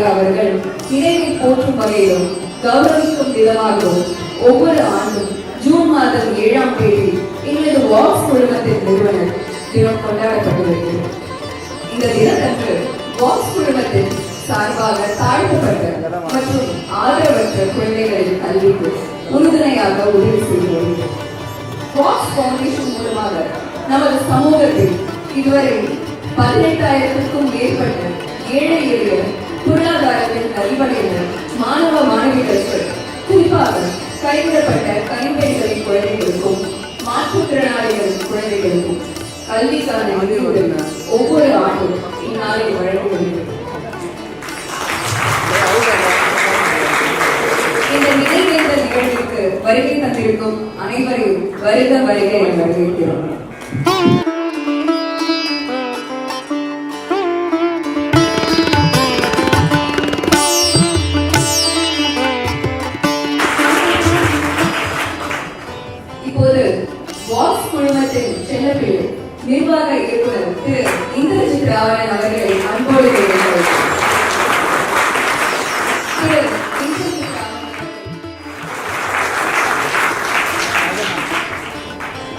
ஐயா அவர்கள் நினைவை போற்றும் வகையிலும் கௌரவிக்கும் விதமாகவும் ஒவ்வொரு ஆண்டும் ஜூன் மாதம் 7ஆம் தேதி எங்களது வாக்ஸ் குழுமத்தின் நிறுவனர் தினம் கொண்டாடப்பட்டு வருகிறது. இந்த தினத்தன்று வாக்ஸ் குழுமத்தின் சார்பாக தாழ்த்தப்பட்ட மற்றும் ஆதரவற்ற குழந்தைகளின் கல்விக்கு உறுதுணையாக உதவி செய்து வருகிறது. வாக்ஸ் ஃபவுண்டேஷன் மூலமாக நமது சமூகத்தில் இதுவரை 18,000க்கும் மேற்பட்ட ஏழை எளிய பொருளாதாரத்தில் நலிவடைந்த மாணவ மாணவிகளுக்கு, குறிப்பாக கைவிடப்பட்ட கைம்பெண்களின் குழந்தைகளுக்கும் மாற்றுத்திறனாளிகளின் குழந்தைகளுக்கும் கல்விக்கான நிதியுடன் ஒவ்வொரு ஆண்டும் இந்நாளை வழங்கி வருகிறது. இந்த நினைவேந்தல் நிகழ்வுக்கு வருகை தந்திருக்கும் அனைவரையும் வருக வருக என வரவேற்கிறோம். இப்போது வாக்ஸ் குழுமத்தின் செல்லப்பிள்ளை நிர்வாக இயக்குனர் திரு இந்திரஜித் ராவணன் அவர்களை அன்போடு கேட்கிறோம்.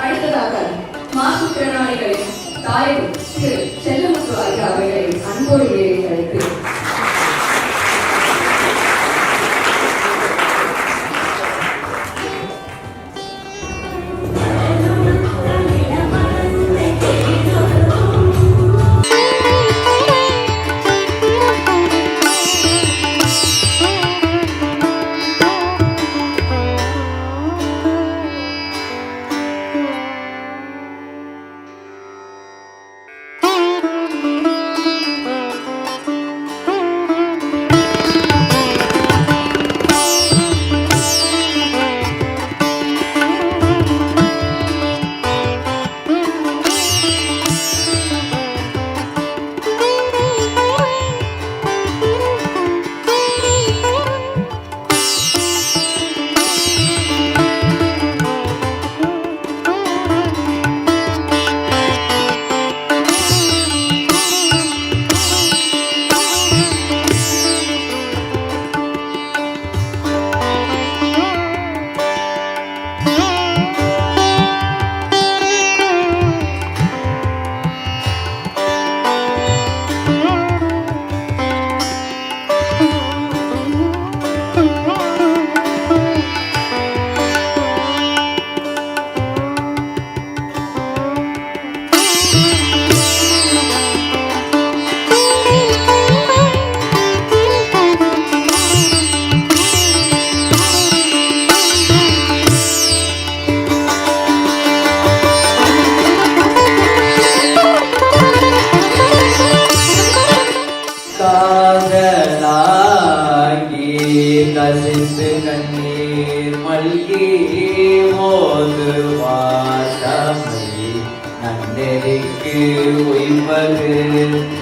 அடுத்ததாக மாற்றுத்திறனாளிகளின் தாய் திரு செல்லமுத்து ஐயா அவர்களை அன்போடு வேலை அழைக்கிறோம். கசிந்து கண்ணீர் மல்கி மோது வாட்டமை நன்னெறிக்கு உய்வது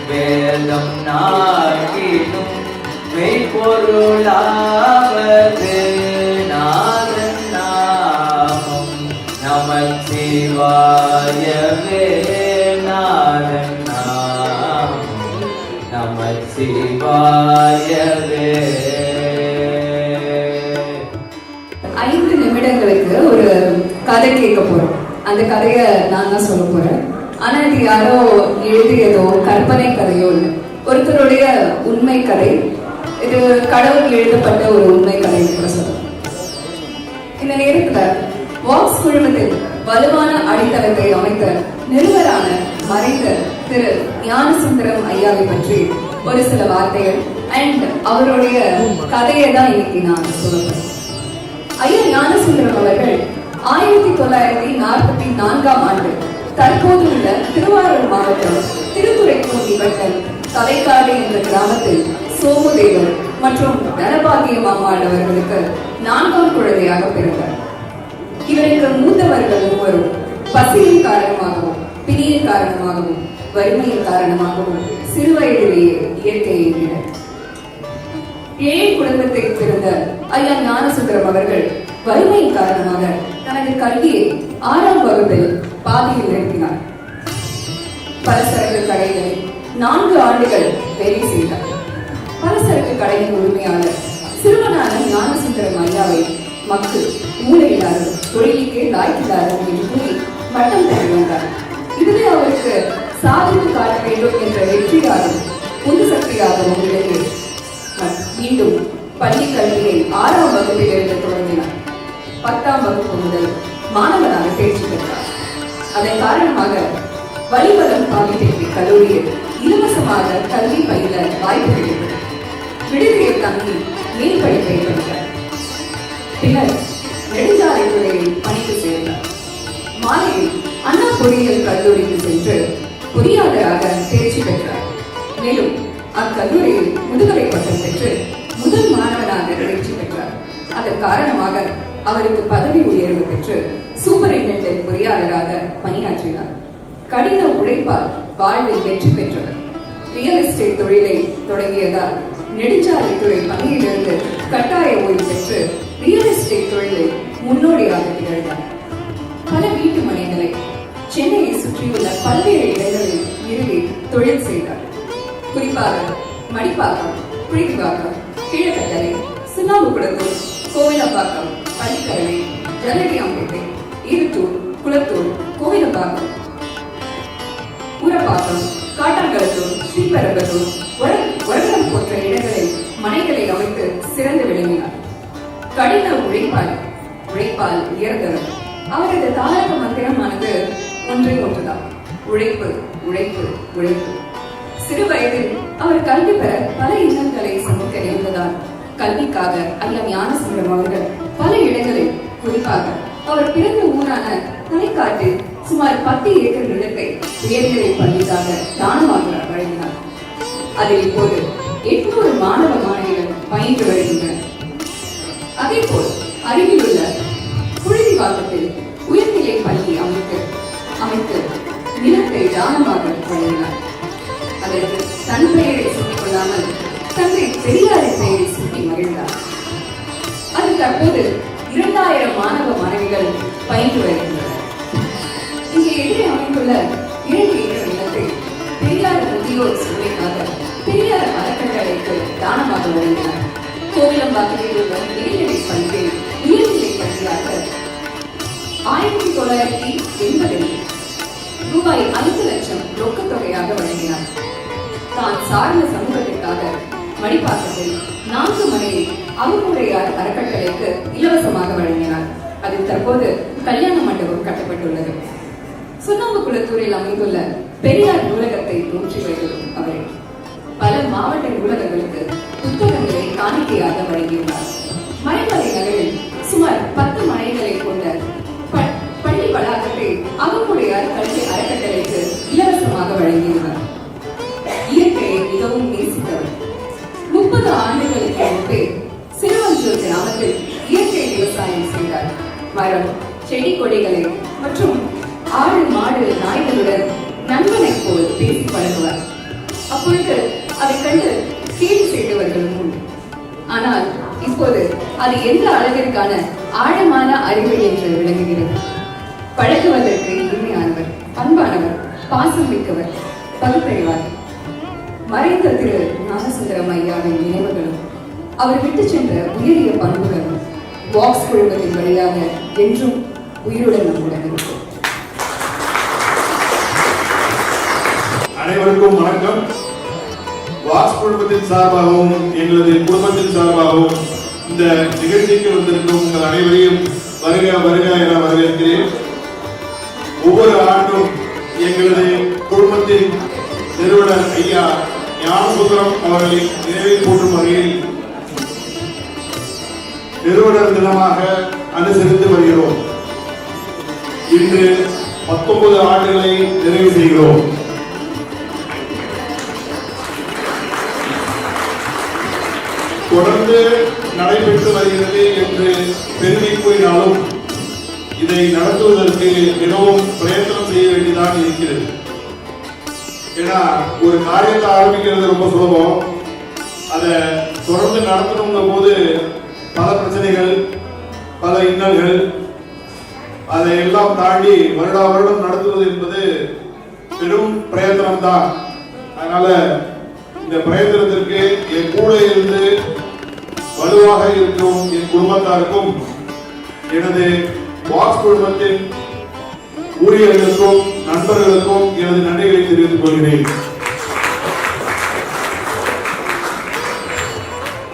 வேதம் நாட்டினும் மெய்பொருளாவது நாதன் நாமம் நமச்சிவாயவே நாதன் நாமம் நமச்சிவாயவே. 5 நிமிடங்களுக்கு ஒரு கதை கேட்க போறோம். அந்த கதையை நான் தான் சொல்ல போறேன். ஆனா இது யாரோ எழுதியதோ கற்பனை கதையோ இல்லை, ஒருத்தருடைய உண்மை கதை. இது கடவுள் எழுதப்பட்ட ஒரு உண்மை கதை கூட சொல்லலாம். இந்த நேரத்துல வாக்ஸ் குழுமத்தில் வலுவான அடித்தளத்தை அமைத்த நிறுவரான மறைந்த திரு ஞானசுந்தரம் ஐயாவை பற்றி ஒரு சில வார்த்தைகள் அண்ட் அவருடைய கதையை தான் இன்னைக்கு நான் சொல்லுவேன். ஐயா ஞானசுந்தரம் அவர்கள் 1944ஆம் ஆண்டு தற்போது உள்ள திருவாரூர் மாவட்டம் திருத்துறைப்பூண்டி வட்டம் தலைக்காடு என்ற கிராமத்தில் சோமுதேவர் மற்றும் தனபாகியம் அம்மாள் அவர்களுக்கு 4ஆம் குழந்தையாக பிறந்தார். இவருக்கு மூத்தவர்கள் மூவரும் பசியின் காரணமாகவும் பிணியின் காரணமாகவும் வறுமையின் காரணமாகவும் சிறுவயதிலேயே இயற்கை எய்தினர். ஏழை குடும்பத்தில் பிறந்த ஐயா ஞானசுந்தரம் அவர்கள் வறுமையின் காரணமாக தனது கல்வியை 6ஆம் வகுப்பில் பாதியில் நிறுத்தினார். பலசரக்கு கடைகளில் 4 ஆண்டுகள் வேலை செய்தார். பலசரக்கு கடையின் உரிமையாளர் சிறுவனான ஞானசுந்தரம் ஐயாவை மக்கள் மூளையில்லாதவர், தொழிலுக்கே லாய்க்கில்லாதவர் என்று கூறி வட்டம் தள்ளி வந்தார். இதுவே அவருக்கு சாதித்து காட்ட வேண்டும் என்ற வெற்றியாகவும் புது சக்தியாகவும் விளங்கியது. மீண்டும் பள்ளி கல்வியை 6ஆம் வகுப்பிலிருந்து தொடங்கினார். 10ஆம் வகுப்பு முதல் மாணவனாக தேர்ச்சி பெற்றார். அதன் காரணமாக வலிபலம் பாலிடெக்னிக் கல்லூரியில் இலவசமாக கல்வி பயில வாய்ப்பு கிடைத்தது. விடுதியில் தங்கி மேல் படிப்பை படித்தார். பின்னர் நெடுஞ்சாலைத்துறையில் பணிக்கு சேர்ந்தார். மாலையில் அண்ணா பொறியியல் கல்லூரிக்கு சென்று பொறியாளராக தேர்ச்சி பெற்றார். மேலும் அக்கல்லூரியில் முதுகலை பட்டம் பெற்று முதல் மாணவனாக தேர்ச்சி பெற்றார். அதன் காரணமாக அவருக்கு பதவி உயர்வு பெற்று சூப்பரிண்டென்டென்ட் பொறியாளராக பணியாற்றினார். கடின உழைப்பால் வாழ்வில் வெற்றி பெற்றவர். ரியல் எஸ்டேட் தொழிலை தொடங்கியதால் நெடுஞ்சாலைத்துறை பணியிலிருந்து கட்டாய ஓய்வு பெற்று ரியல் எஸ்டேட் தொழிலை முன்னோடியாக திகழ்ந்தார். பல வீட்டு மனைகளை சென்னையை சுற்றியுள்ள பல்வேறு இடங்களில் நிறுவி தொழில் செய்தார். குறிப்பாக மடிப்பாக்கம், புளிப்பாக்கம், கீழக்கட்டளை, சுண்ணாம்புக்குளத்தூர், கோவிலப்பாக்கம், பள்ளிக்கரணை, ஜல்லடியாம்பேட்டை, ஈரத்தூர், குளத்தூர், கோவிலப்பாக்கம், ஊரப்பாக்கம், காட்டாங்கலத்தூர், ஸ்ரீபெரும்புதூர், உரகம் போன்ற இடங்களில் மனைகளை அமைத்து சிறந்து விளங்கினார். கடின உழைப்பால் உயர்ந்தவர். அவரது தாரக மந்திரமானது ஒன்றே ஒன்றுதான்: உழைப்பு, உழைப்பு, உழைப்பு. சிறு வயதில் அவர் கல்வி பெற பல இன்னல்களை சந்திக்க நேர்ந்ததால் கல்விக்காக ஐயா ஞானசுந்தரம் அவர்கள் பல இடங்களில், குறிப்பாக அவர் பிறந்த ஊரான தலைக்காட்டில் சுமார் 10 ஏக்கர் நிலத்தை உயர்நிலை பள்ளிக்காக தானமாக வழங்கினார். அதில் இப்போது 800 மாணவ மாணவிகள் பயின்று வருகின்றனர். அதே போல் அருகில் உள்ள புழுதிவாக்கத்தில் உயர்நிலை பள்ளி அமைத்து நிலத்தை தானமாக வழங்கினார். அதற்கு தன் பெயரை சூட்டிக் கொள்ளாமல் தந்தை பெரியாரின் பெயரை சூட்டி மகிழ்ந்தார். அது தற்போது 2000 மாணவ மாணவிகள் பயின்று வருகின்றனர். இங்கே எதிரே அமைந்துள்ள 2 ஏக்கர் நிலத்தை பெரியார் முதியோர் சேவைக்காக பெரியார் அறக்கட்டளைக்கு தானமாக வழங்கினார். கோவிலம்பாக்கத்தில் உள்ள மேல்நிலை பள்ளியில் உயர்நிலை பள்ளியாக 1980 ரூபாய் 5 லட்சம் ரொக்கத் தொகையாக வழங்கினார். தான் சார்ந்த சமூகத்திற்காக மடிப்பாக்கத்தில் 4 மனையை அவுமுறையார் அறக்கட்டளைக்கு இலவசமாக வழங்கினார். அதில் தற்போது கல்யாண மண்டபம் கட்டப்பட்டுள்ளது. சுண்ணாம்புக்குளத்தூரில் அமைந்துள்ள பெரியார் நூலகத்தை தோற்றி வைத்ததும் அவரே. பல மாவட்ட நூலகங்களுக்கு புத்தகங்களை காணிக்கையாக வழங்கியுள்ளார். மறைமலை நகரில் சுமார் 10 மனைகளை கொண்ட பள்ளி வளாகத்தை அகமுடையார் கல்வி அறக்கட்டளைக்கு இலவசமாக வழங்கியுள்ளார். இயற்கையை மிகவும் நேசித்தவர். 30 ஆண்டுகளுக்கு முன்பே சிறுவஞ்சூர் கிராமத்தில் இயற்கை விவசாயம் செய்தார். மரம், செடி கொடிகளை மற்றும் ஆடு மாடு நாய்களுடன் நண்பனை போல் பேசி பழகுவார். அப்பொழுது அதை கண்டு கேலி செய்தவர்களும் உண்டு. ஆனால் இப்போது அது எந்த அளவிற்கான ஆழமான அறிவு என்று விளங்குகிறது. பழகுவதற்கு இனிமையானவர், பண்பானவர், பாசம் மிக்கவர், பகுத்தறிவார். மறைந்த திரு ஞானசுந்தரம் ஐயாவின் நினைவுகளும் அவர் விட்டு சென்ற உயரிய பண்புகளும் வாக்ஸ் குழுமத்தின் வழியாக என்றும் உயிருடன் நம்முடன் இருக்கும். அனைவருக்கும் வணக்கம். வாக்ஸ் குழுமத்தின் சார்பாகவும் எங்களது குடும்பத்தின் சார்பாகவும் இந்த நிகழ்ச்சிக்கு வந்திருக்கும் உங்கள் அனைவரையும் வருக வருக என வரவேற்கிறேன். ஒவ்வொரு ஆண்டும் எங்களது குடும்பத்தின் நிறுவனர் ஐயா ஞானசுந்தரம் அவர்களின் நினைவை போற்றும் வகையில் நிறுவனர் தினமாக அனுசரித்து வருகிறோம். இன்று 19 ஆண்டுகளை நிறைவு செய்கிறோம். தொடர்ந்து நடைபெற்று வருகிறது என்று பெருமை கூறினாலும் இதை நடத்துவதற்கு மிகவும் பிரயத்தனம் செய்ய வேண்டியதாக இருக்கிறது. ஏன்னா ஒரு காரியத்தை ஆரம்பிக்கிறது ரொம்ப சுலபம், அதை தொடர்ந்து நடத்தணுங்கும் போது பல பிரச்சனைகள், பல இன்னல்கள், அதை எல்லாம் தாண்டி வருடா வருடம் நடத்துவது என்பது பெரும் பிரயத்தனம் தான். அதனால இந்த பிரயத்தனத்திற்கு என் கூட இருந்து இருக்கும் என் குடும்பத்தாருக்கும் எனது வாக்ஸ் குழுமத்தின் ஊழியர்களுக்கும் நண்பர்களுக்கும் எனது நன்றிகளை தெரிவித்துக் கொள்கிறேன்.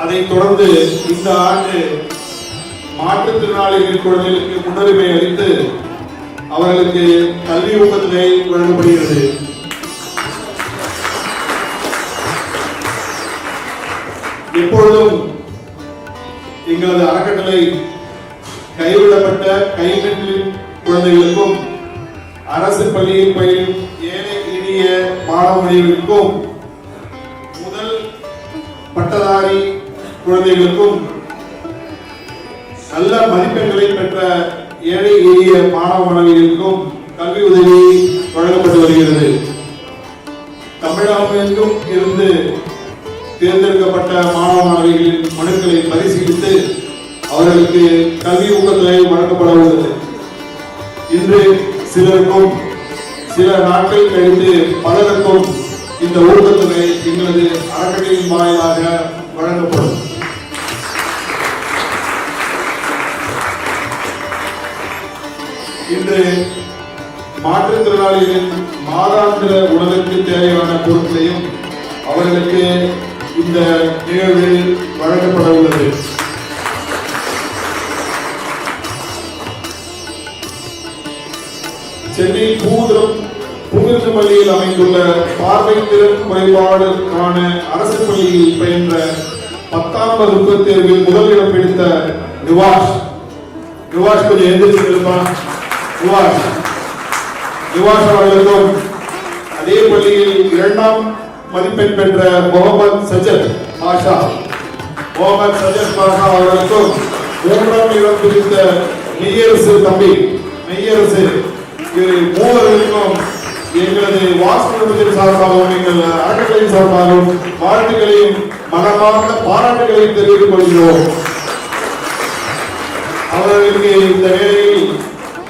அதைத் தொடர்ந்து இந்த ஆண்டு மாற்றுத்திறனாளிகள் குழந்தைகளுக்கு முன்னுரிமை அளித்து அவர்களுக்கு கல்வி ஊக்கத்தொகை வழங்கப்படுகிறது. எப்பொழுதும் எங்களது அறக்கட்டளை கைவிடப்பட்ட கைவிடலின் குழந்தைகளுக்கும் அரசு பள்ளியில் பயிலும் ஏழை எளிய மாணவர்களுக்கும் முதல் பட்டதாரி குழந்தைகளுக்கும் நல்ல மதிப்பெண்களை பெற்ற ஏழை எளிய மாணவ மாணவிகளுக்கும் கல்வி உதவி வழங்கப்பட்டு வருகிறது. தமிழகமெங்கும் இருந்து தேர்ந்தெடுக்கப்பட்ட மாணவ மாணவிகளின் மனுக்களை பரிசீலித்து அவர்களுக்கு கல்வி ஊக்கத்தொகை வழங்கப்பட உள்ளது. இன்று சிலருக்கும் சில நாட்கள் கழித்து பலருக்கும் இந்த ஊக்கத்தொகை எங்களது அறக்கட்டளையின் வாயிலாக வழங்கப்படும். இன்று மாற்றுத்திறனாளிகளின் மாதாந்திர உணவிற்கு தேவையான பொருட்களையும் அவர்களுக்கு இந்த நிகழ்வில் வழங்கப்பட உள்ளது. சென்னை பூவிருந்தமல்லியில் அமைந்துள்ள பார்வை திறன் குறைபாடுக்கான அரசு பள்ளியில் பயின்ற 10ஆம் வகுப்பு தேர்வில் முதலிடம் பிடித்த நிவாஷ் கொஞ்சம் எந்திரிச்சிருப்பா. நிவாஷ் அவர்களுக்கும் அதே பள்ளியில் 2ஆம் மதிப்பெண் பெற்ற முகமது சஜத் பாஷா அவர்களுக்கும் 3ஆம் இடம் பிடித்த மெய்யரசு மூவர்களுக்கும் எங்களது வாசகத்தின் சார்பாகவும் எங்கள் அறக்கட்டளையின் சார்பாகவும் வாழ்த்துக்களையும் மனமார்ந்த பாராட்டுகளையும் தெரிவித்துக் கொள்கிறோம். அவர்களுக்கு இந்த வேளையில்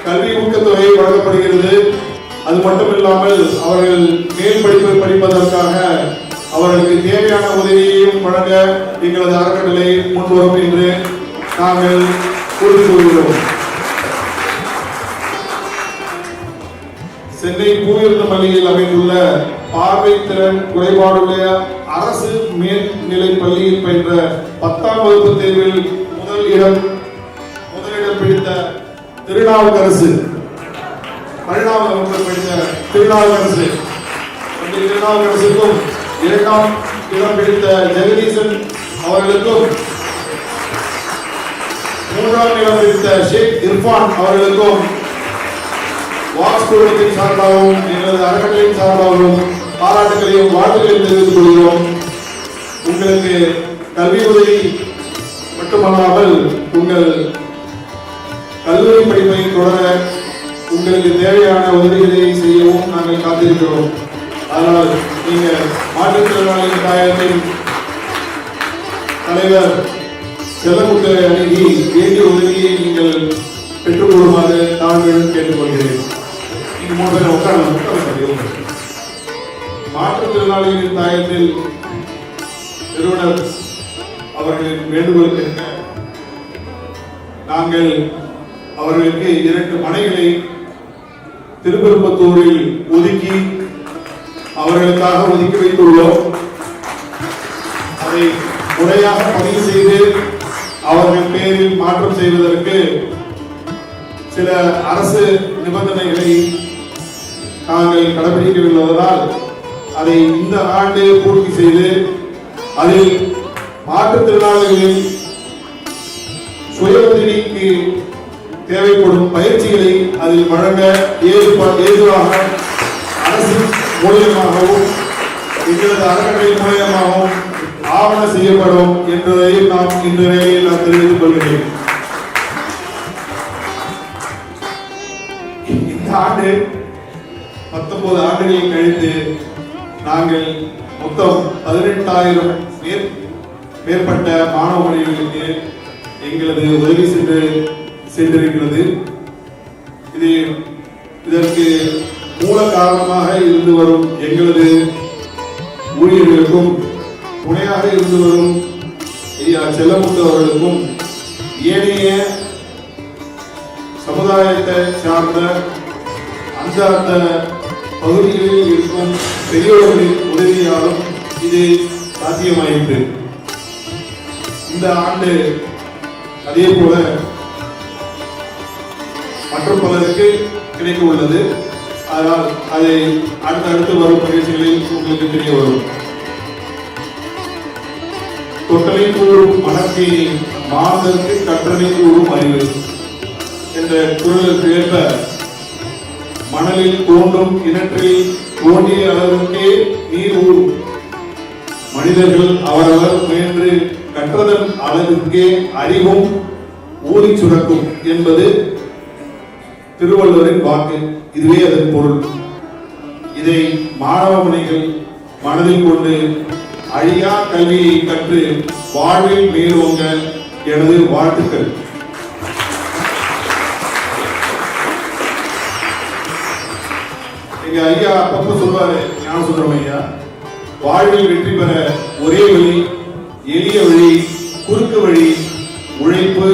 கல்வி ஊக்கத்தொகை வழங்கப்படுகிறது. அது மட்டுமில்லாமல் அவர்கள் மேல் படிப்பு படிப்பதற்காக அவர்களுக்கு தேவையான உதவியையும் வழங்க எங்களது அறக்கட்டளை முன்வரும் என்று நாங்கள் உறுதி கூறுகிறோம். சென்னை பூவிருந்தமல்லியில் அமைந்துள்ள பார்வை திறன் குறைபாடுடைய அரசு மேல்நிலை பள்ளியில் பயின்ற 10ஆம் வகுப்பு தேர்வில் முதலிடம் பிடித்த திருநாவுக்கரசுக்கும் 2ஆம் இடம் பிடித்த ஜெகதீசன் அவர்களுக்கும் 3ஆம் இடம் பிடித்த ஷேக் இர்ஃபான் அவர்களுக்கும் வாக்ஸ் குழுமத்தின் சார்பாகவும் எங்களது அறக்கட்டளையின் சார்பாகவும் பாராட்டுகளையும் வாழ்த்துக்களையும் தெரிவித்துக் கொள்கிறோம். உங்களுக்கு கல்வி உதவி மட்டுமல்லாமல் உங்கள் கல்லூரி படிப்பை தொடர உங்களுக்கு தேவையான உதவிகளை செய்யவும் நாங்கள் காத்திருக்கிறோம். அதனால் நீங்கள் மாற்றுத்திறனாளிகள் தாயத்தின் தலைவர் செல்லமுத்து அணுகி வேண்டிய உதவியை நீங்கள் பெற்றுக் கொள்ளுமாறு தாழ்மையுடன் கேட்டுக்கொள்கிறேன். நீங்க 3 பேர் உட்கார்ந்து மாற்றுத்திறனாளிகளின் தாயத்தில் நிறுவனர் அவர்களின் வேண்டுகோளுக்கு நாங்கள் அவர்களுக்கு 2 மனைகளை திருப்பெரும்பத்தூரில் ஒதுக்கி அவர்களுக்காக ஒதுக்கி வைத்துள்ளோம். அதை முறையாக பதிவு செய்து அவர்கள் பெயரில் மாற்றம் செய்வதற்கு சில அரசு நிபந்தனைகளை நாங்கள் கடைபிடிக்கவில்லைவதால் அதை இந்த ஆண்டு பூர்த்தி செய்து அதில் மாற்றுத்திறனாளிகளின் சுய உதவிக்கு தேவைப்படும் பயிற்சிகளை அதில் வழங்க ஏதுவாக அரசு மூலியமாகவும் எங்களது அறக்கட்டளை மூலியமாகவும் ஆவண செய்யப்படும் என்பதையும் நாம் இந்த வேளையில் நான் தெரிவித்துக் கொள்கிறேன். இந்த ஆண்டு 19 ஆண்டுகளை கழித்து நாங்கள் மொத்தம் 18,000 மேற்பட்ட மாணவ மாணவிகளுக்கு எங்களது உதவி சென்றிருக்கிறது. இதற்கு மூல காரணமாக இருந்து வரும் எங்களது ஊழியர்களுக்கும் துணையாக இருந்து வரும் ஐயா செல்லமுத்து அவர்களுக்கும் ஏனைய சமுதாயத்தை சார்ந்த அந்த பகுதிகளில் இருக்கும் பெரியோர்களின் உதவியாலும் இது சாத்தியமாயிற்று. இந்த ஆண்டு அதே போல மற்றும் பலருக்கு கிடைக்க உள்ளது. அதனால் அதை அடுத்தடுத்து வரும் நிகழ்ச்சிகளில் உங்களுக்கு தெரிய வரும். தொட்டலை கூறும் மனத்தை மாந்தருக்கு கற்றலை கூறும் அறிவு என்ற குரலுக்கு ஏற்ப மணலில் தோன்றும் கிணற்றில் தோண்டிய அளவுக்கே நீர் ஊறும். மனிதர்கள் அவரவர் முயன்று கற்றதன் அளவுக்கே அறிவும் ஊறி சுரக்கும் என்பது திருவள்ளுவரின் வாக்கு. இதுவே அதன் பொருள். இதை மாணவ மணிகள் மனதில் கொண்டு அழியா கல்வியை கற்று வாழ்வில் மேலோங்க எனது வாழ்த்துக்கள். எங்க ஐயா அப்பப்ப சொல்வாரு, ஞானசுந்தரம் ஐயா, வாழ்வில் வெற்றி பெற ஒரே வழி, எளிய வழி, குறுக்கு வழி, உழைப்பு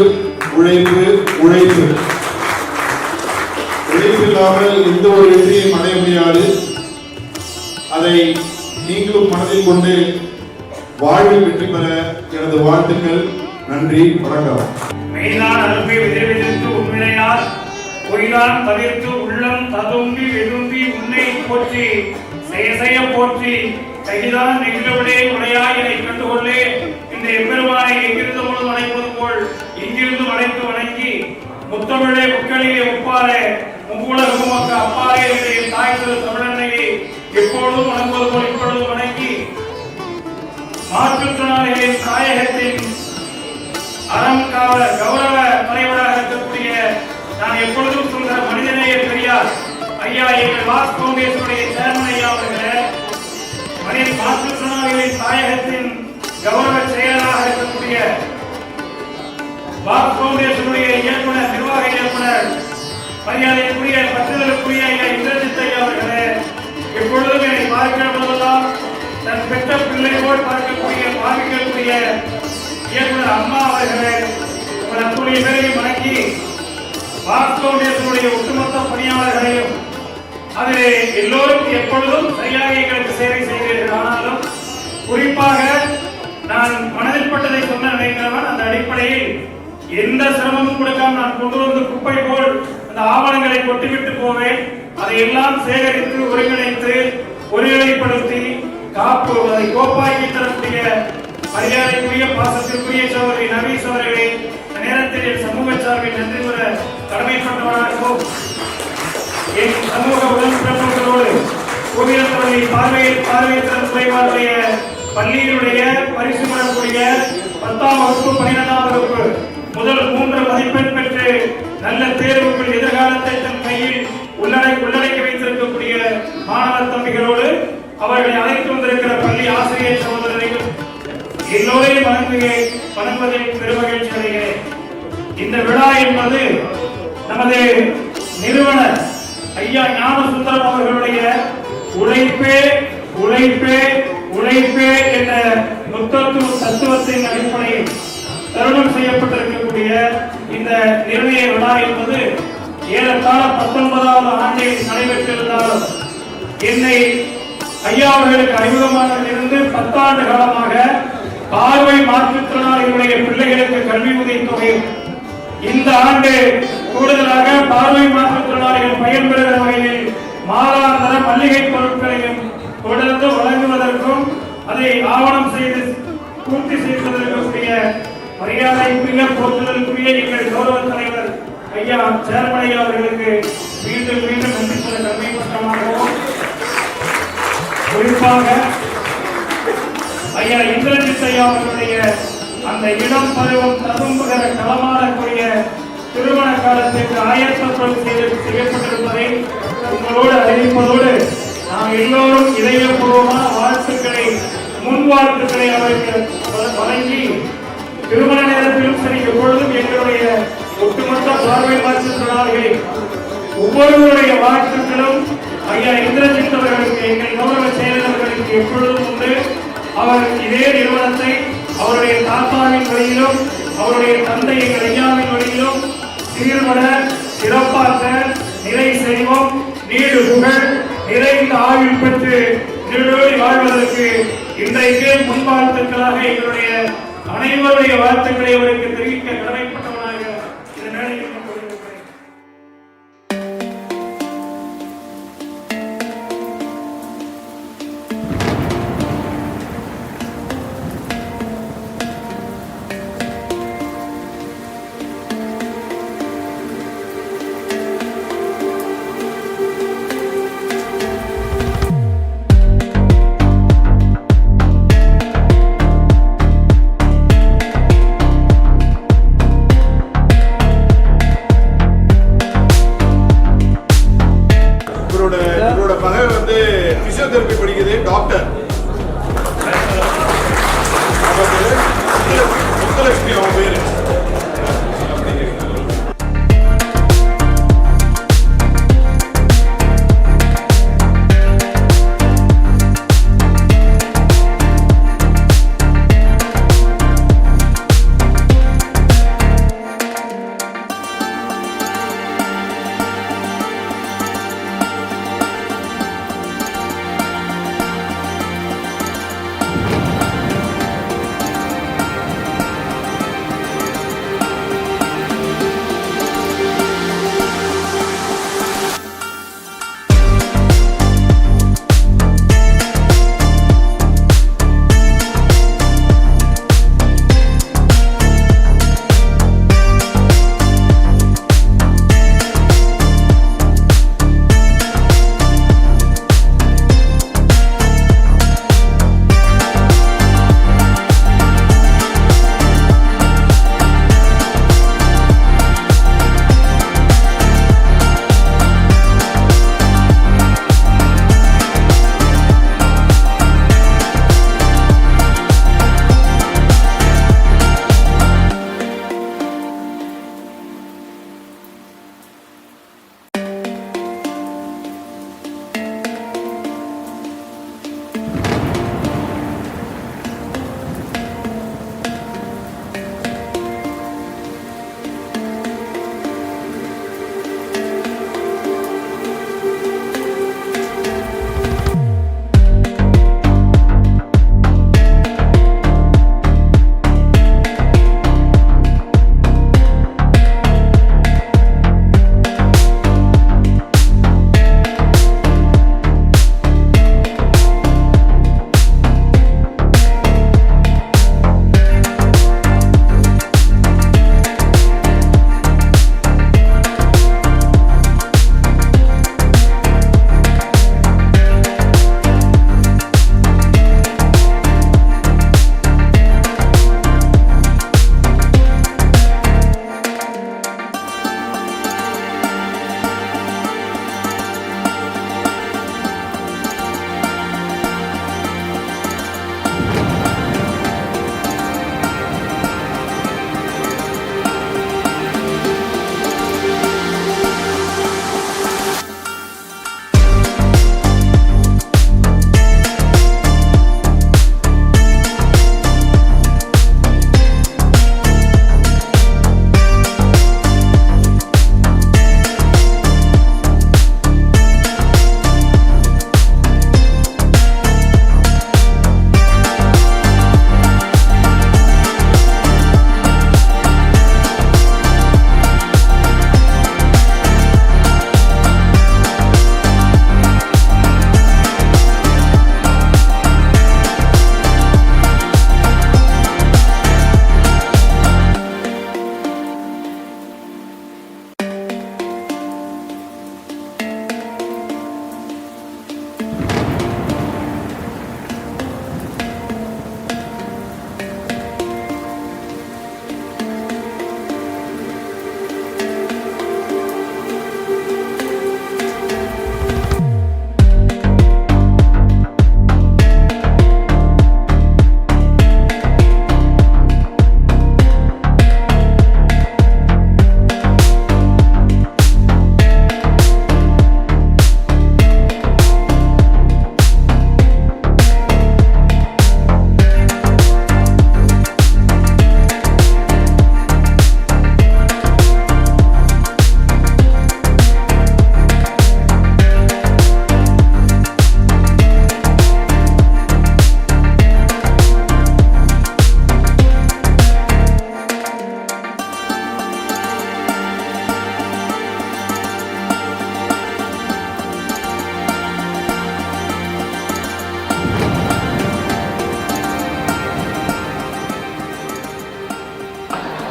உழைப்பு உழைப்பு. உழைப்பு இல்லாமல் எந்த ஒரு வெற்றியும் அடைய முடியாது. அதை நீங்களும் மனதில் கொண்டு வாழ்வில் வெற்றி பெற எனது வாழ்த்துக்கள். நன்றி, வணக்கம். மெய்தான் அருமை விதைவிதித்து உண்மையார் பொய்தான் தவிர்த்து உள்ளம் ததும்பி வெதும்பி உன்னை போற்றி செய்ய போற்றி கைதான் நெகிழவிடே உடையாயினை கண்டுகொள்ளே இந்த எம்பெருமானை எங்கிருந்து முழு வணைப்பது போல் இங்கிருந்து வளைத்து வணங்கி முத்தமிழே முக்களிலே ஒப்பாரே முங்குலகும் அக்க அப்பாரே என்ற தாய் திரு தமிழன்னையை எப்பொழுதும் வணங்குவது போல் இப்பொழுது வணங்கி மாற்றுத்திறனாளிகளின் தாயகத்தின் அறம் காவல கௌரவ தலைவராக இருக்கக்கூடிய நான் எப்பொழுதும் சொல்கிற மனிதநேய பெரியார் ஐயா எங்கள் வாஸ் பவுண்டேஷனுடைய சேர்மன் ஐயா அவர்களே, மாற்றுத்திறனாளிகளின் தாயகத்தின் கௌரவ செயலராக இருக்கக்கூடிய வாஸ் பவுண்டேஷனுடைய இயக்குனர் நிர்வாக இயக்குனர் மரியாதைக்குரிய பத்திரலுக்குரிய ஐயா இந்திரஜித் ஐயா அவர்களே, எப்பொழுதும் என்னை பார்க்கிற போதெல்லாம் தன் பெற்ற பிள்ளை போல் பார்க்கக்கூடிய பாவிக்கக்கூடிய இயக்குனர் அம்மா அவர்களே, உங்கள் அத்துடைய பேரையும் வணங்கி வாஸ் பவுண்டேஷனுடைய ஒட்டுமொத்த பணியாளர்களையும் அதிலே எல்லோரும் எப்பொழுதும் சரியாக எங்களுக்கு சேவை செய்கிறீர்கள். ஆனாலும் குறிப்பாக நான் மனதில் பட்டதை சொன்ன நினைக்கிறவன் அந்த அடிப்படையில் எந்த சிரமமும் கொடுக்காம நான் கொண்டு வந்து குப்பை போல் அந்த ஆவணங்களை கொட்டிவிட்டு போவேன். அதையெல்லாம் சேகரித்து ஒருங்கிணைப்படுத்தி காப்பு அதை கோப்பாக்கி தரக்கூடிய மரியாதைக்குரிய பாசத்திற்குரிய சகோதரி நவீஸ் அவர்களே, நேரத்தில் சமூக சார்பில் நன்றி கூற கடமைப்பட்டவராகவும் என் சமூக உடன்பிறப்புகளோடு கோவிலத்துறை பார்வையற்ற குறைபாடுடைய பள்ளியினுடைய பரிசு பெறக்கூடிய 10ஆம் வகுப்பு 12ஆம் வகுப்பு முதல் 3 மதிப்பெண் பெற்று நல்ல தேர்வுகள் எதிர்காலத்தை தன் கையில் உள்ளடக்கி வைத்திருக்கக்கூடிய மாணவ தம்பிகளோடு அவர்களை அழைத்து வந்திருக்கிற பள்ளி ஆசிரியர் சகோதரர்கள் எல்லோரையும் வணங்குவதில் பெருமகிழ்ச்சி அடைகிறேன். இந்த விழா என்பது நமது நிறுவனர் ஐயா ஞானசுந்தரம் அவர்களுடைய உழைப்பே உழைப்பே உழைப்பே என்ற தத்துவத்தின் அடிப்படையில் தருணம் செய்யப்பட்டிருக்கக்கூடிய இந்த நிர்ணய விழா என்பது ஏறத்தாழ 19வது ஆண்டில் நடைபெற்றிருந்தாலும் என்னை ஐயா அவர்களுக்கு அறிமுகமானதிலிருந்து 10 ஆண்டு காலமாக பார்வை மாற்றுத்திறனாளிகளுடைய பிள்ளைகளுக்கு கல்வி உதவித்தொகை இந்த ஆண்டு கூடுதலாக பார்வை மாற்றுத்திறனாளிகள் பயன்பெறுகிற வகையில் மாதாந்திர மல்லிகை பொருட்களையும் தொடர்ந்து வழங்குவதற்கும் அதை ஆவணம் செய்து பூர்த்தி செய்வதற்குரிய மரியாதைக்குரிய போற்றுதலுக்குரிய எங்கள் கௌரவ தலைவர் ஐயா சேர்மன் ஐயா அவர்களுக்கு மீண்டும் மீண்டும் நன்றி சொல்ல கடமைப்பட்டமாகவும் குறிப்பாக ஐயா இந்திரஜித் ஐயா அவர்களுடைய அந்த இடம் பருவம் ததும்புகிற களமாடக்கூடிய திருமண காலத்திற்கு ஆயத்தப்படும் செய்யப்பட்டிருப்பதை உங்களோடு அறிவிப்பதோடு நாம் எல்லோரும் இதயபூர்வமான வாழ்த்துக்களை முன்வாழ்த்துக்களை அவருக்கு வழங்கி திருமண நேரத்திலும் சரி எப்பொழுதும் எங்களுடைய ஒட்டுமொத்த பார்வை மாற்றுத்திறனாளிகளில் ஒவ்வொருவருடைய வாழ்த்துக்களும் ஐயா இந்திரஜித் அவர்களுக்கு எங்கள் கௌரவ செயலர்களுக்கு எப்பொழுதும் உண்டு. அவர் இதே நிறுவனத்தை அவருடைய தாத்தாவின் வழியிலும் அவருடைய தந்தை எங்கள் ஐயாவின் வழியிலும் சீர்பட சிறப்பாக நிலை செல்வம் நீடு புகழ் நிறைந்த ஆயுள் பெற்று நீடோடி வாழ்வதற்கு இன்றைக்கு முன்வாழ்த்துக்களாக எங்களுடைய அனைவருடைய வாழ்த்துக்களை அவருக்கு தெரிவிக்க கடமைப்பட்டவனாக இந்த மேடையில் கொண்டிருக்கிறேன்.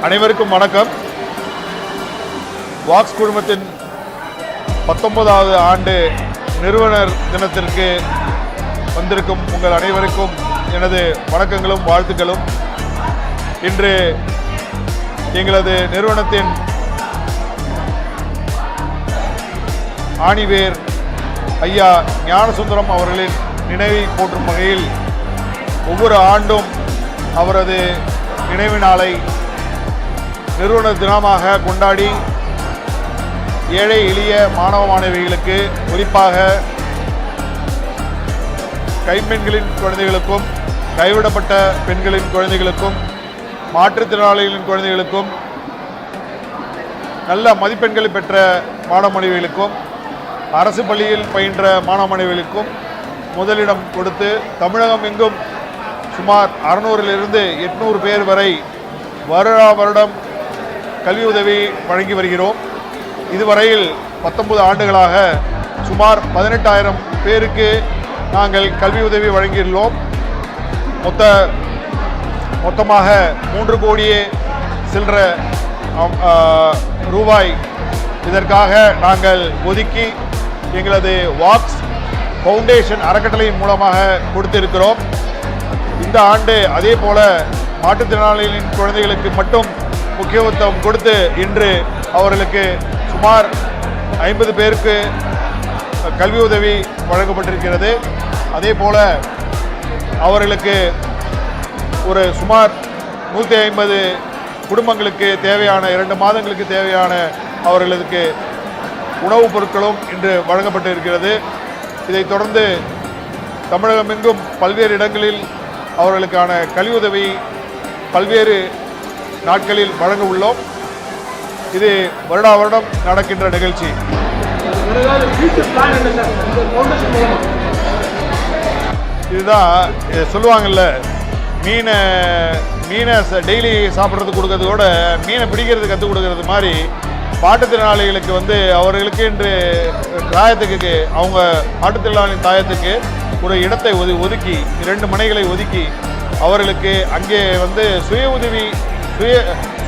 அனைவருக்கும் வணக்கம். வாக்ஸ் குழுமத்தின் 19வது ஆண்டு நிறுவனர் தினத்திற்கு வந்திருக்கும் உங்கள் அனைவருக்கும் எனது வணக்கங்களும் வாழ்த்துக்களும். இன்று எங்களது நிறுவனத்தின் ஆணிவேர் ஐயா ஞானசுந்தரம் அவர்களின் நினைவை போற்றும் வகையில் ஒவ்வொரு ஆண்டும் அவரது நினைவு நாளை நிறுவனர் தினமாக கொண்டாடி ஏழை எளிய மாணவ மாணவிகளுக்கு, குறிப்பாக கைம்பெண்களின் குழந்தைகளுக்கும், கைவிடப்பட்ட பெண்களின் குழந்தைகளுக்கும், மாற்றுத்திறனாளிகளின் குழந்தைகளுக்கும், நல்ல மதிப்பெண்களை பெற்ற மாணவ மாணவிகளுக்கும், அரசு பள்ளியில் பயின்ற மாணவ மாணவிகளுக்கும் முதலிடம் கொடுத்து தமிழகம் எங்கும் சுமார் 600லிருந்து 800 பேர் வரை வருடம் கல்வி உதவி வழங்கி வருகிறோம். இதுவரையில் 19 ஆண்டுகளாக சுமார் 18,000 பேருக்கு நாங்கள் கல்வி உதவி வழங்கியுள்ளோம். மொத்தமாக 3 கோடியே சில்லற ரூபாய் இதற்காக நாங்கள் ஒதுக்கி எங்களது வாக்ஸ் ஃபவுண்டேஷன் அறக்கட்டளையின் மூலமாக கொடுத்திருக்கிறோம். இந்த ஆண்டு அதே போல மாற்றுத்திறனாளிகளின் குழந்தைகளுக்கு மட்டும் முக்கியத்துவம் கொடுத்து இன்று அவர்களுக்கு சுமார் 50 பேருக்கு கல்வி உதவி வழங்கப்பட்டிருக்கிறது. அதே போல அவர்களுக்கு ஒரு சுமார் 150 குடும்பங்களுக்கு தேவையான 2 மாதங்களுக்கு தேவையான அவர்களுக்கு உணவுப் பொருட்களும் இன்று வழங்கப்பட்டு இருக்கிறது. இதைத் தொடர்ந்து தமிழகமெங்கும் பல்வேறு இடங்களில் அவர்களுக்கான கல்வி உதவி பல்வேறு நாட்களில் வழங்க உள்ளோம். இது வருடம் நடக்கின்ற நிகழ்ச்சி. இதுதான் சொல்லுவாங்கல்ல, மீனை டெய்லி சாப்பிட்றது கொடுக்கறதோட மீனை பிடிக்கிறது கற்றுக் கொடுக்கறது மாதிரி மாற்றுத்திறனாளிகளுக்கு அவர்களுக்கு இன்று தாயத்துக்கு அவங்க மாற்றுத்திறனாளியின் தாயத்துக்கு ஒரு இடத்தை ஒதுக்கி 2 மனைகளை ஒதுக்கி அவர்களுக்கு அங்கே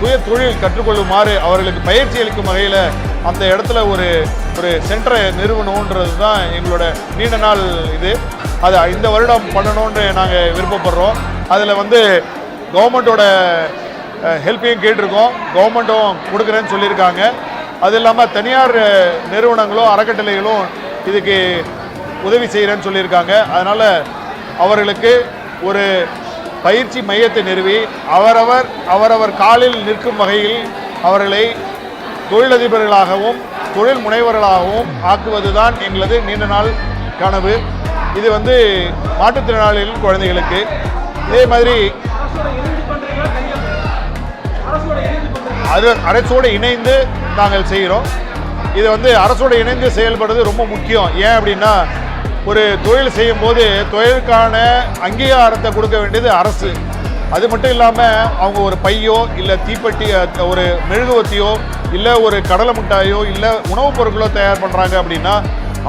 சுய தொழில் கற்றுக்கொள்ளுமாறு அவர்களுக்கு பயிற்சி அளிக்கும் வகையில் அந்த இடத்துல ஒரு சென்டரை நிறுவனம்ன்றது தான் எங்களோட நீண்ட நாள் இது. அது இந்த வருடம் பண்ணணும்னு நாங்கள் விருப்பப்படுறோம். அதில் கவர்மெண்ட்டோட ஹெல்ப்பையும் கேட்டிருக்கோம். கவர்மெண்ட்டும் கொடுக்குறேன்னு சொல்லியிருக்காங்க. அது இல்லாமல் தனியார் நிறுவனங்களும் அறக்கட்டளைகளும் இதுக்கு உதவி செய்கிறேன்னு சொல்லியிருக்காங்க. அதனால் அவர்களுக்கு ஒரு பயிற்சி மையத்தை நிறுவி அவரவர் காலில் நிற்கும் வகையில் அவர்களை தொழிலதிபர்களாகவும் தொழில் முனைவர்களாகவும் ஆக்குவது தான் எங்களது நீண்ட நாள் கனவு. இது மாற்றுத்திறனாளிகளின் குழந்தைகளுக்கு. இதே மாதிரி அரசோடு இணைந்து நாங்கள் செய்கிறோம். இது அரசோடு இணைந்து செயல்படுறது ரொம்ப முக்கியம். ஏன் அப்படின்னா, ஒரு தொழில் செய்யும் போது தொழிலுக்கான அங்கீகாரத்தை கொடுக்க வேண்டியது அரசு. அது மட்டும் இல்லாமல் அவங்க ஒரு பையோ இல்லை தீப்பெட்டி ஒரு மெழுகுவத்தியோ இல்லை ஒரு கடலை மிட்டாயோ இல்லை உணவுப் பொருட்களோ தயார் பண்ணுறாங்க அப்படின்னா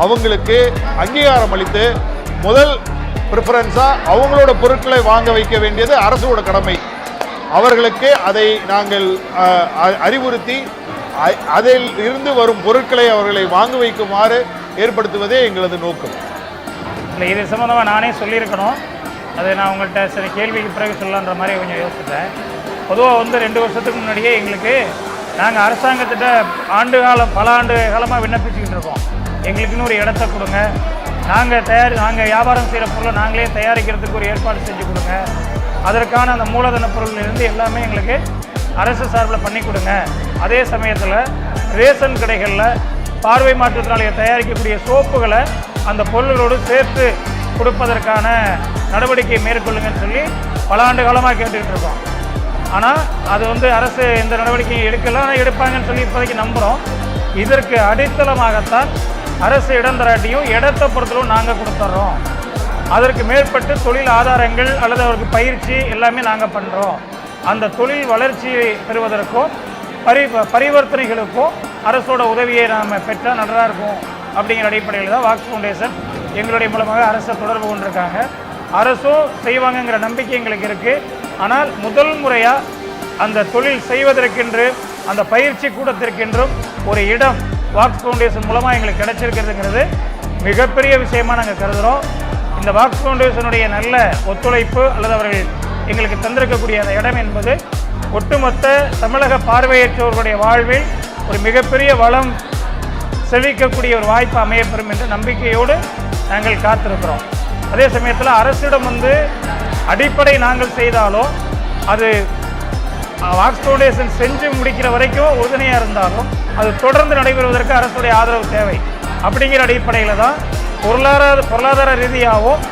அவங்களுக்கு அங்கீகாரம் அளித்து முதல் ப்ரிஃபரன்ஸாக அவங்களோட பொருட்களை வாங்க வைக்க வேண்டியது அரசோட கடமை. அவர்களுக்கு அதை நாங்கள் அறிவுறுத்தி அதில் இருந்து வரும் பொருட்களை அவர்களை வாங்க வைக்குமாறு ஏற்படுத்துவதே எங்களது நோக்கம். இல்லை, இது சம்மந்தமாக நானே சொல்லியிருக்கணும். அது நான் உங்கள்கிட்ட சில கேள்விக்கு பிறகு சொல்லலான்ற மாதிரி கொஞ்சம் யோசித்தேன். பொதுவாக 2 வருஷத்துக்கு முன்னாடியே எங்களுக்கு நாங்கள் அரசாங்கத்திட்ட பல ஆண்டு காலமாக விண்ணப்பிச்சுக்கிட்டு இருக்கோம். எங்களுக்குன்னு ஒரு இடத்த கொடுங்க, நாங்கள் வியாபாரம் செய்கிற பொருளை நாங்களே தயாரிக்கிறதுக்கு ஒரு ஏற்பாடு செஞ்சு கொடுங்க, அதற்கான அந்த மூலதன பொருளிலிருந்து எல்லாமே எங்களுக்கு அரசு சார்பில் பண்ணி கொடுங்க. அதே சமயத்தில் ரேஷன் கடைகளில் பார்வை மாற்றுத்திறனாளிகள் தயாரிக்கக்கூடிய சோப்புகளை அந்த பொருள்களோடு சேர்த்து கொடுப்பதற்கான நடவடிக்கை மேற்கொள்ளுங்கன்னு சொல்லி பல ஆண்டு காலமாக கேட்டுக்கிட்டு இருக்கோம். ஆனால் அது அரசு எந்த நடவடிக்கையும் எடுக்கலாம், எடுப்பாங்கன்னு சொல்லி இப்போதைக்கு நம்புகிறோம். இதற்கு அடித்தளமாகத்தான் அரசு இடம் தராட்டியும் இடத்தை பொறுத்தளவு நாங்கள் கொடுத்துட்றோம். அதற்கு மேற்பட்டு தொழில் ஆதாரங்கள் அல்லது அவருக்கு பயிற்சி எல்லாமே நாங்கள் பண்ணுறோம். அந்த தொழில் வளர்ச்சியை பெறுவதற்கும் பரிவர்த்தனைகளுக்கும் அரசோட உதவியை நாம் பெற்றால் நல்லா இருக்கும் அப்படிங்கிற அடிப்படையில் தான் வாக்ஸ் ஃபவுண்டேஷன் எங்களுடைய மூலமாக அரசை தொடர்பு கொண்டிருக்காங்க. அரசும் செய்வாங்கங்கிற நம்பிக்கை எங்களுக்கு இருக்குது. ஆனால் முதல் முறையாக அந்த தொழில் செய்வதற்கென்று அந்த பயிற்சி கூடத்திற்கென்றும் ஒரு இடம் வாக்ஸ் ஃபவுண்டேஷன் மூலமாக எங்களுக்கு கிடைச்சிருக்கிறதுங்கிறது மிகப்பெரிய விஷயமாக நாங்கள் கருதுகிறோம். இந்த வாக்ஸ் ஃபவுண்டேஷனுடைய நல்ல ஒத்துழைப்பு அல்லது அவர்கள் எங்களுக்கு தந்திருக்கக்கூடிய அந்த இடம் என்பது ஒட்டுமொத்த தமிழக பார்வையற்றோர்களுடைய வாழ்வில் ஒரு மிகப்பெரிய வளம் செழிக்கக்கூடிய ஒரு வாய்ப்பு அமையப்பெறும் என்ற நம்பிக்கையோடு நாங்கள் காத்திருக்கிறோம். அதே சமயத்தில் அரசிடம் அடிப்படை நாங்கள் செய்தாலும் அது வாக்ஸ் ஃபவுண்டேஷன் செஞ்சு முடிக்கிற வரைக்கும் உறுதுணையாக இருந்தாலும் அது தொடர்ந்து நடைபெறுவதற்கு அரசுடைய ஆதரவு தேவை. அப்படிங்கிற அடிப்படையில் தான் பொருளாதார ரீதியாகவும்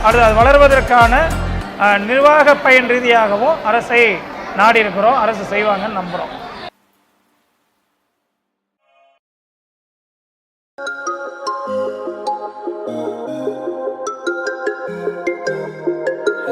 அது வளர்வதற்கான நிர்வாக பயன் ரீதியாகவும் அரசை நாடி இருக்கிறோம். அரசு செய்வாங்கன்னு நம்புகிறோம்.